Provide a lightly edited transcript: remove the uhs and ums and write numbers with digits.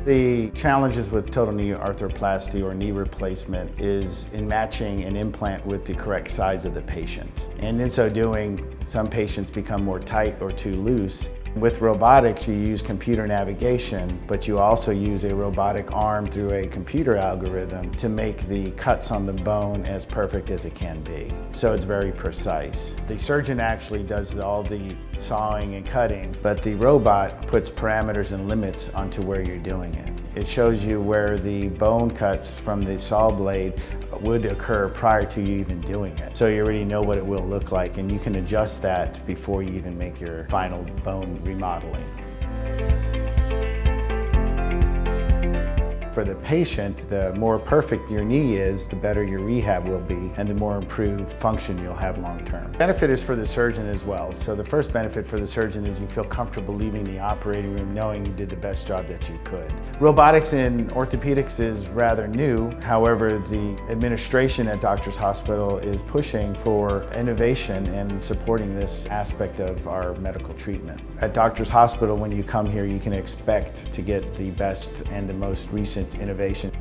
The challenges with total knee arthroplasty or knee replacement is in matching an implant with the correct size of the patient. And in so doing, some patients become more tight or too loose. With robotics, you use computer navigation, but you also use a robotic arm through a computer algorithm to make the cuts on the bone as perfect as it can be. So it's very precise. The surgeon actually does all the sawing and cutting, but the robot puts parameters and limits onto where you're doing it. It shows you where the bone cuts from the saw blade would occur prior to you even doing it. So you already know what it will look like, and you can adjust that before you even make your final bone remodeling. For the patient, the more perfect your knee is, the better your rehab will be, and the more improved function you'll have long term. Benefit is for the surgeon as well. So the first benefit for the surgeon is you feel comfortable leaving the operating room knowing you did the best job that you could. Robotics in orthopedics is rather new. However, the administration at Doctors Hospital is pushing for innovation and supporting this aspect of our medical treatment. At Doctors Hospital, when you come here, you can expect to get the best and the most recent innovation.